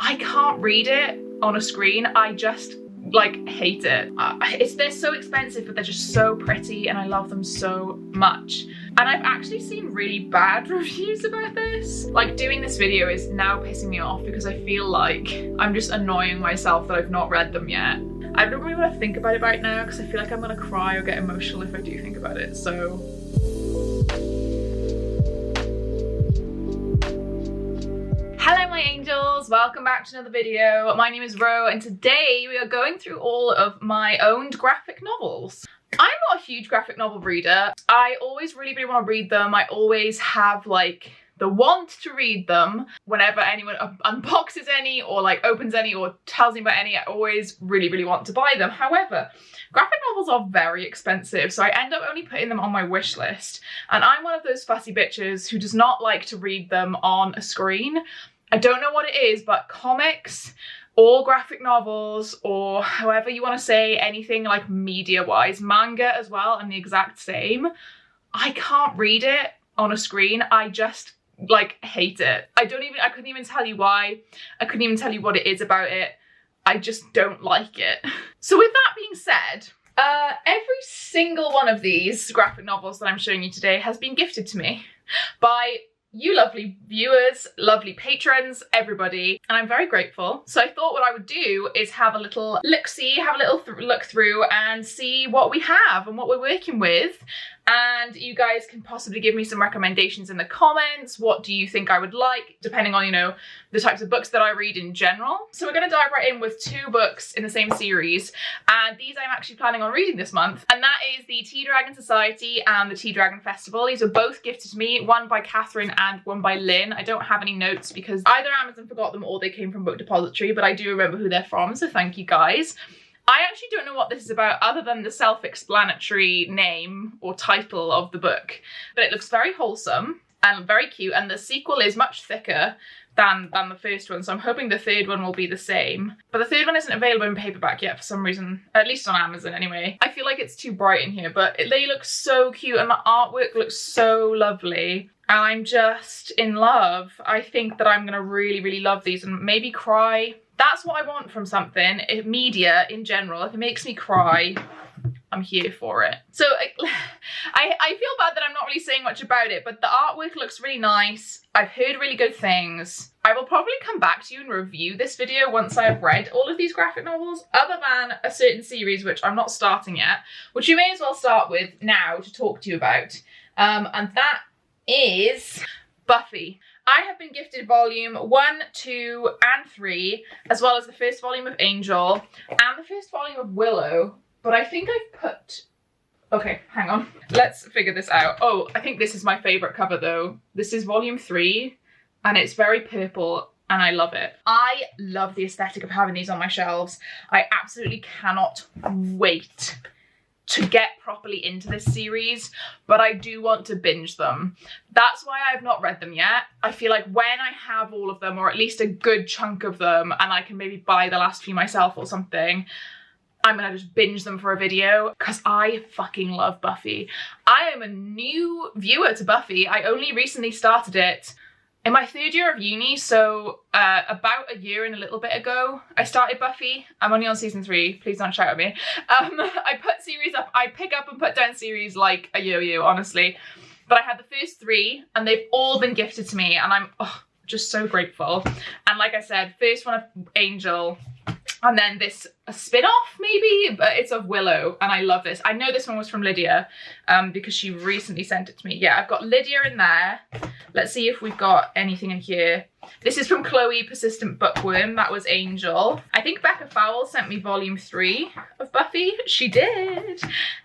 I can't read it on a screen. I just like hate it. They're so expensive, but they're just so pretty and I love them so much. And I've actually seen really bad reviews about this. Like, doing this video is now pissing me off because I feel like I'm just annoying myself that I've not read them yet. I don't really want to think about it right now because I feel like I'm gonna cry or get emotional if I do think about it, so. Hello my angels, welcome back to another video. My name is Ro and today we are going through all of my owned graphic novels. I'm not a huge graphic novel reader. I always really want to read them. I always have like the want to read them. Whenever anyone unboxes any or like opens any or tells me about any, I always really want to buy them. However, graphic novels are very expensive, so I end up only putting them on my wish list. And I'm one of those fussy bitches who does not like to read them on a screen. I don't know what it is, but comics or graphic novels or however you want to say, anything like media-wise, manga as well, I'm the exact same. I can't read it on a screen. I just like hate it. I couldn't even tell you why. I couldn't even tell you what it is about it. I just don't like it. So with that being said, every single one of these graphic novels that I'm showing you today has been gifted to me by you lovely viewers, lovely patrons, everybody, and I'm very grateful. So I thought what I would do is have a little look-see, have a little look through and see what we have and what we're working with. And you guys can possibly give me some recommendations in the comments. What do you think I would like, depending on, you know, the types of books that I read in general. So we're gonna dive right in with two books in the same series. And these I'm actually planning on reading this month. And that is the Tea Dragon Society and the Tea Dragon Festival. These are both gifted to me, one by Catherine and one by Lynn. I don't have any notes because either Amazon forgot them or they came from Book Depository, but I do remember who they're from, so thank you guys. I actually don't know what this is about other than the self-explanatory name or title of the book, but it looks very wholesome and very cute, and the sequel is much thicker than the first one, so I'm hoping the third one will be the same. But the third one isn't available in paperback yet for some reason, at least on Amazon anyway. I feel like it's too bright in here, but they look so cute and the artwork looks so lovely. And I'm just in love. I think that I'm gonna really love these and maybe cry. That's what I want from something, media in general. If it makes me cry, I'm here for it. So I feel bad that I'm not really saying much about it, but the artwork looks really nice. I've heard really good things. I will probably come back to you and review this video once I've read all of these graphic novels, other than a certain series which I'm not starting yet, which you may as well start with now to talk to you about. And that is Buffy. I have been gifted volume 1, 2 and 3, as well as the first volume of Angel and the first volume of Willow, but I think I've put... Okay, hang on. Let's figure this out. Oh, I think this is my favourite cover though. This is volume 3 and it's very purple and I love it. I love the aesthetic of having these on my shelves. I absolutely cannot wait to get properly into this series, but I do want to binge them. That's why I've not read them yet. I feel like when I have all of them, or at least a good chunk of them, and I can maybe buy the last few myself or something, I'm gonna just binge them for a video, because I fucking love Buffy. I am a new viewer to Buffy. I only recently started it in my 3rd year of uni, so about a year and a little bit ago, I started Buffy. I'm only on season 3, please don't shout at me. I put series up, I pick up and put down series like a yo-yo, honestly. But I had the first 3 and they've all been gifted to me and I'm just so grateful. And like I said, first one of Angel, and then this a spin-off maybe, but it's of Willow and I love this. I know this one was from Lydia because she recently sent it to me. Yeah, I've got Lydia in there. Let's see if we've got anything in here. This is from Chloe Persistent Bookworm. That was Angel. I think Becca Fowle sent me volume 3 of Buffy. She did.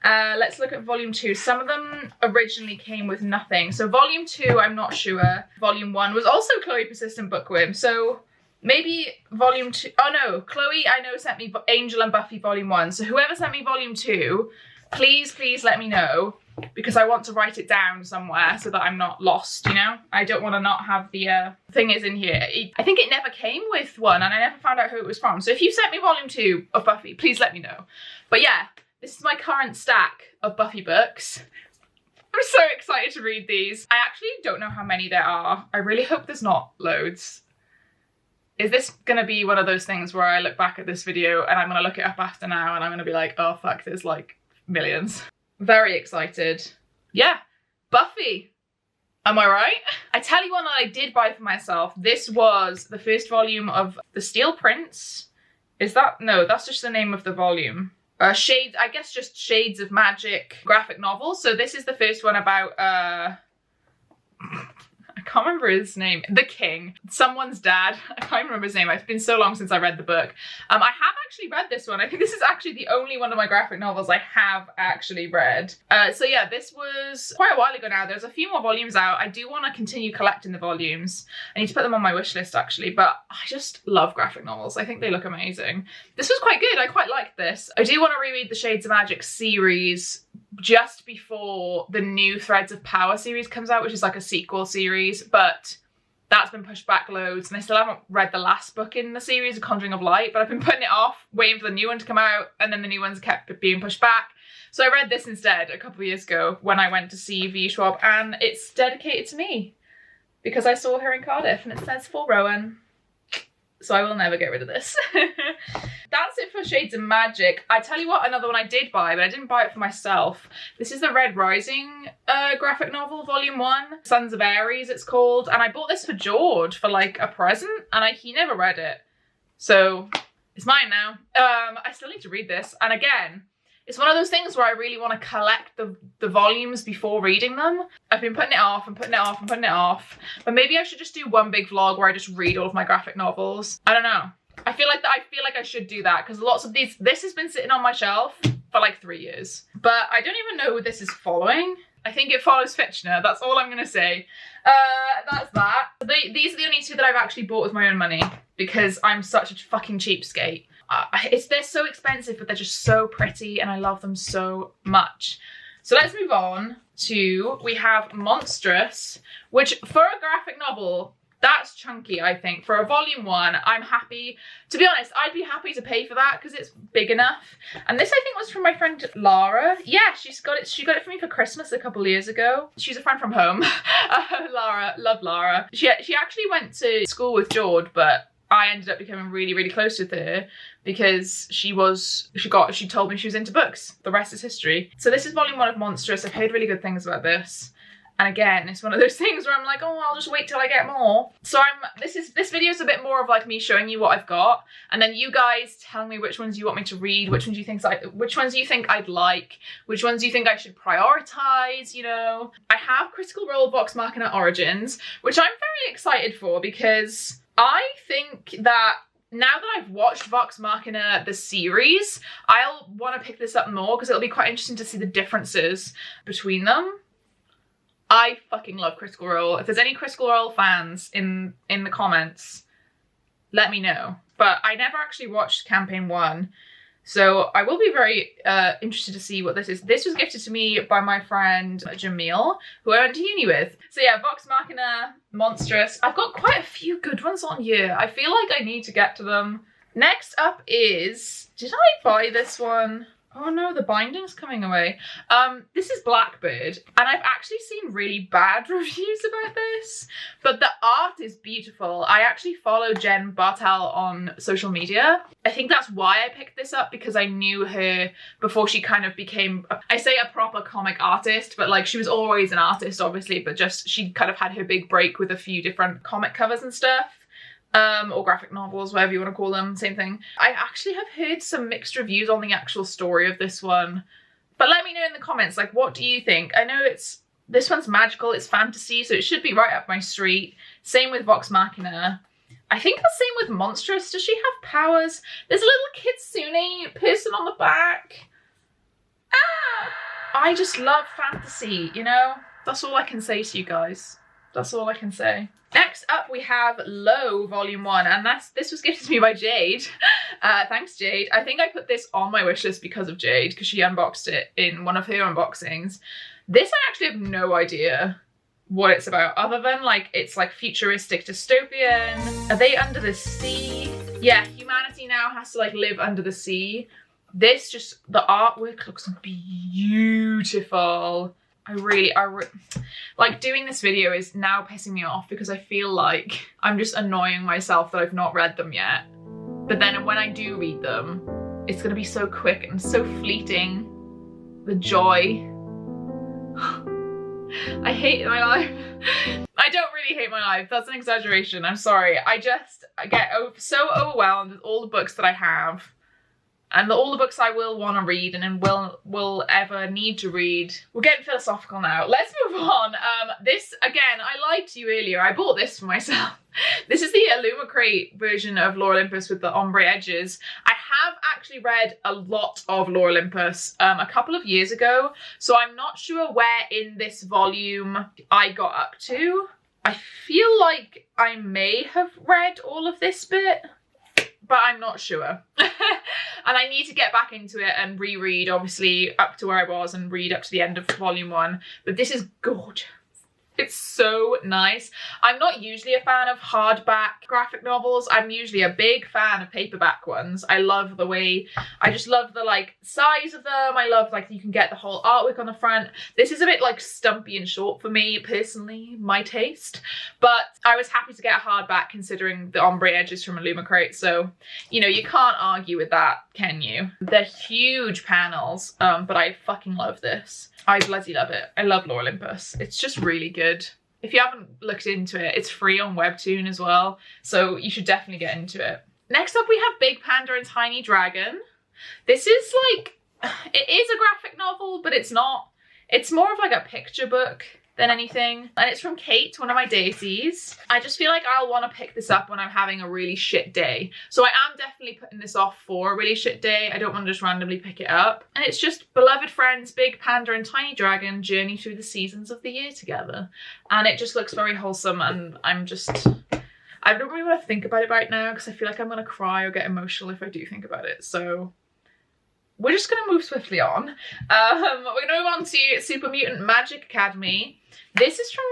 Let's look at volume 2. Some of them originally came with nothing. So volume 2, I'm not sure. Volume 1 was also Chloe Persistent Bookworm. So maybe volume 2, oh no, Chloe I know sent me Angel and Buffy volume 1. So whoever sent me volume 2, please let me know, because I want to write it down somewhere so that I'm not lost, you know? I don't want to not have the thing is in here. I think it never came with one and I never found out who it was from. So if you sent me volume 2 of Buffy, please let me know. But yeah, this is my current stack of Buffy books. I'm so excited to read these. I actually don't know how many there are. I really hope there's not loads. Is this gonna be one of those things where I look back at this video and I'm gonna look it up after now and I'm gonna be like, oh fuck, there's like millions. Very excited. Yeah, Buffy. Am I right? I tell you one that I did buy for myself. This was the first volume of The Steel Prince. Is that? No, that's just the name of the volume. Shades, I guess just Shades of Magic graphic novel. So this is the first one about, I can't remember his name. The King. Someone's dad. I can't remember his name. It's been so long since I read the book. I have actually read this one. I think this is actually the only one of my graphic novels I have actually read. So yeah, this was quite a while ago now. There's a few more volumes out. I do want to continue collecting the volumes. I need to put them on my wish list actually, but I just love graphic novels. I think they look amazing. This was quite good. I quite liked this. I do want to reread the Shades of Magic series just before the new Threads of Power series comes out, which is like a sequel series, but that's been pushed back loads and I still haven't read the last book in the series, The Conjuring of Light, but I've been putting it off, waiting for the new one to come out, and then the new ones kept being pushed back. So I read this instead a couple of years ago when I went to see V Schwab, and it's dedicated to me because I saw her in Cardiff and it says for Rowan. So I will never get rid of this. That's it for Shades of Magic. I tell you what, another one I did buy, but I didn't buy it for myself. This is the Red Rising graphic novel, volume 1. Sons of Aries, it's called. And I bought this for George for like a present, and he never read it. So it's mine now. I still need to read this. And again, it's one of those things where I really want to collect the volumes before reading them. I've been putting it off and putting it off and putting it off. But maybe I should just do one big vlog where I just read all of my graphic novels. I don't know. I feel like I should do that because lots of this has been sitting on my shelf for like 3 years. But I don't even know who this is following. I think it follows Fitchner. That's all I'm going to say. That's that. These are the only two that I've actually bought with my own money because I'm such a fucking cheapskate. They're so expensive, but they're just so pretty and I love them so much. So let's move on to, we have Monstrous, which for a graphic novel, that's chunky, I think. For a volume 1, I'm happy. To be honest, I'd be happy to pay for that because it's big enough. And this, I think, was from my friend Lara. Yeah, she got it for me for Christmas a couple of years ago. She's a friend from home. Lara, love Lara. She actually went to school with George, but I ended up becoming really, really close with her because she told me she was into books. The rest is history. So this is volume 1 of Monstrous. I've heard really good things about this. And again, it's one of those things where I'm like, oh, I'll just wait till I get more. So this video is a bit more of like me showing you what I've got, and then you guys telling me which ones you want me to read, which ones you think I'd like, which ones you think I should prioritize, you know. I have Critical Role Vox Machina Origins, which I'm very excited for because I think that now that I've watched Vox Machina, the series, I'll want to pick this up more because it'll be quite interesting to see the differences between them. I fucking love Critical Role. If there's any Critical Role fans in the comments, let me know. But I never actually watched campaign 1, so I will be very interested to see what this is. This was gifted to me by my friend Jamil, who I went to uni with. So yeah, Vox Machina, Monstrous. I've got quite a few good ones on here. I feel like I need to get to them. Next up is, did I buy this one? Oh no, the binding's coming away. This is Blackbird, and I've actually seen really bad reviews about this, but the art is beautiful. I actually follow Jen Bartel on social media. I think that's why I picked this up, because I knew her before she kind of became, I say a proper comic artist, but like she was always an artist obviously, but just she kind of had her big break with a few different comic covers and stuff. Or graphic novels, whatever you want to call them, same thing. I actually have heard some mixed reviews on the actual story of this one, but let me know in the comments, like, what do you think? I know this one's magical, it's fantasy, so it should be right up my street. Same with Vox Machina. I think the same with Monstrous. Does she have powers? There's a little kitsune person on the back. I just love fantasy, you know? That's all I can say to you guys. That's all I can say. Next up we have Low Volume 1, and this was gifted to me by Jade. Thanks Jade. I think I put this on my wishlist because of Jade, because she unboxed it in one of her unboxings. This I actually have no idea what it's about, other than like it's like futuristic dystopian. Are they under the sea? Yeah, humanity now has to like live under the sea. The artwork looks beautiful. like doing this video is now pissing me off because I feel like I'm just annoying myself that I've not read them yet. But then when I do read them, it's gonna be so quick and so fleeting. The joy. I hate my life. I don't really hate my life. That's an exaggeration. I'm sorry. I get so overwhelmed with all the books that I have. And all the books I will want to read and will ever need to read. We're getting philosophical now. Let's move on. This, again, I lied to you earlier. I bought this for myself. This is the Illumicrate version of Lore Olympus with the ombre edges. I have actually read a lot of Lore Olympus a couple of years ago, so I'm not sure where in this volume I got up to. I feel like I may have read all of this bit, but I'm not sure. And I need to get back into it and reread, obviously, up to where I was and read up to the end of volume 1. But this is gorgeous. It's so nice. I'm not usually a fan of hardback graphic novels. I'm usually a big fan of paperback ones. I love the way, I just love the like size of them. I love like you can get the whole artwork on the front. This is a bit like stumpy and short for me personally, my taste. But I was happy to get a hardback considering the ombre edges from Illumicrate. So, you know, you can't argue with that, can you? They're huge panels, but I fucking love this. I bloody love it. I love Lore Olympus. It's just really good. If you haven't looked into it, it's free on Webtoon as well, so you should definitely get into it. Next up we have Big Panda and Tiny Dragon. This is like, it is a graphic novel, but it's not. It's more of like a picture book than anything. And it's from Kate, one of my daisies. I just feel like I'll want to pick this up when I'm having a really shit day. So I am definitely putting this off for a really shit day. I don't want to just randomly pick it up. And it's just beloved friends Big Panda and Tiny Dragon journey through the seasons of the year together. And it just looks very wholesome, and I don't really want to think about it right now because I feel like I'm going to cry or get emotional if I do think about it. So we're just going to move swiftly on. We're going to move on to Super Mutant Magic Academy. This is from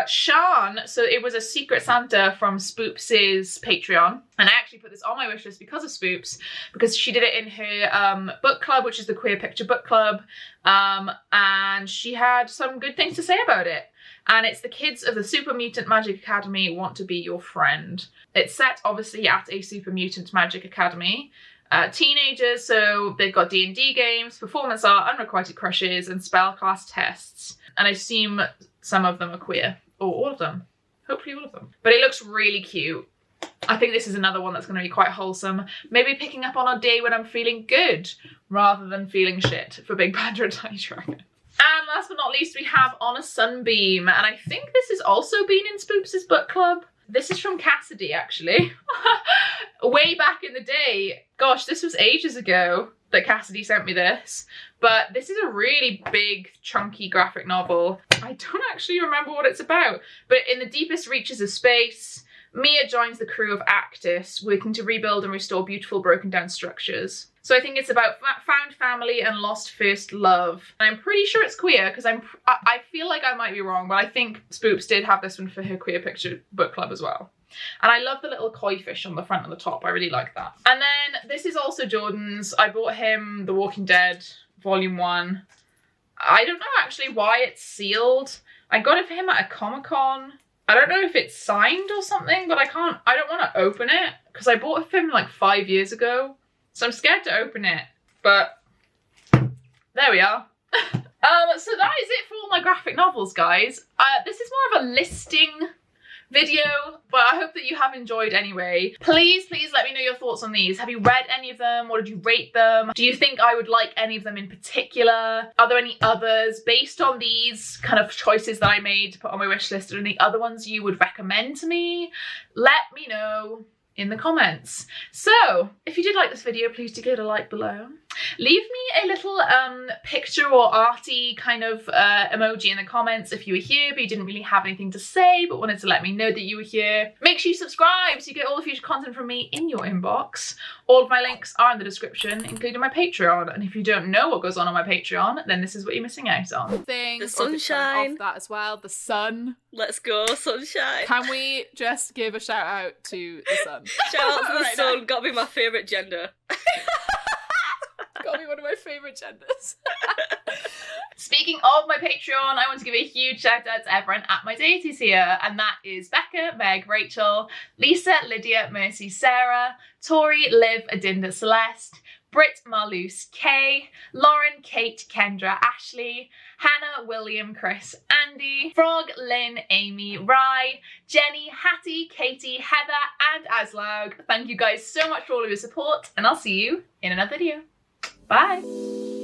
Sean. So it was a Secret Santa from Spoops' Patreon. And I actually put this on my wishlist because of Spoops, because she did it in her book club, which is the Queer Picture Book Club. And she had some good things to say about it. And it's the kids of the Super Mutant Magic Academy want to be your friend. It's set obviously at a Super Mutant Magic Academy. Teenagers, so they've got D&D games, performance art, unrequited crushes, and spellclass tests. And I assume some of them are queer, or all of them. Hopefully all of them. But it looks really cute. I think this is another one that's going to be quite wholesome. Maybe picking up on a day when I'm feeling good, rather than feeling shit, for Big Panda and Tiny Dragon. And last but not least, we have On a Sunbeam. And I think this has also been in Spoops' book club. This is from Cassidy, actually. Way back in the day. Gosh, this was ages ago that Cassidy sent me this. But this is a really big, chunky graphic novel. I don't actually remember what it's about. But in the deepest reaches of space, Mia joins the crew of Actis, working to rebuild and restore beautiful, broken down structures. So I think it's about found family and lost first love. And I'm pretty sure it's queer, because I feel like I might be wrong, but I think Spoops did have this one for her Queer Picture Book Club as well. And I love the little koi fish on the front and the top. I really like that. And then this is also Jordan's. I bought him The Walking Dead Volume 1. I don't know actually why it's sealed. I got it for him at a Comic-Con. I don't know if it's signed or something, but I don't want to open it because I bought it for him like 5 years ago. So I'm scared to open it, but there we are. So that is it for all my graphic novels, guys. This is more of a listing video, but I hope that you have enjoyed anyway. Please let me know your thoughts on these. Have you read any of them? What did you rate them? Do you think I would like any of them in particular? Are there any others based on these kind of choices that I made to put on my wish list? Are there any other ones you would recommend to me? Let me know in the comments. So if you did like this video, please do give it a like below. Leave me a little picture or arty kind of emoji in the comments if you were here but you didn't really have anything to say but wanted to let me know that you were here. Make sure you subscribe so you get all the future content from me in your inbox. All of my links are in the description, including my Patreon. And if you don't know what goes on my Patreon, then this is what you're missing out on. The sunshine. That as well. The sun. Let's go, sunshine. Can we just give a shout out to the sun? Shout out to the sun. Gotta be my favourite gender. Gotta be one of my favourite genders. Speaking of my Patreon, I want to give a huge shout out to everyone at my deities here, and that is Becca, Meg, Rachel, Lisa, Lydia, Mercy, Sarah, Tori, Liv, Adinda, Celeste, Britt, Marloose, Kay, Lauren, Kate, Kendra, Ashley, Hannah, William, Chris, Andy, Frog, Lynn, Amy, Rye, Jenny, Hattie, Katie, Heather, and Aslaug. Thank you guys so much for all of your support, and I'll see you in another video. Bye!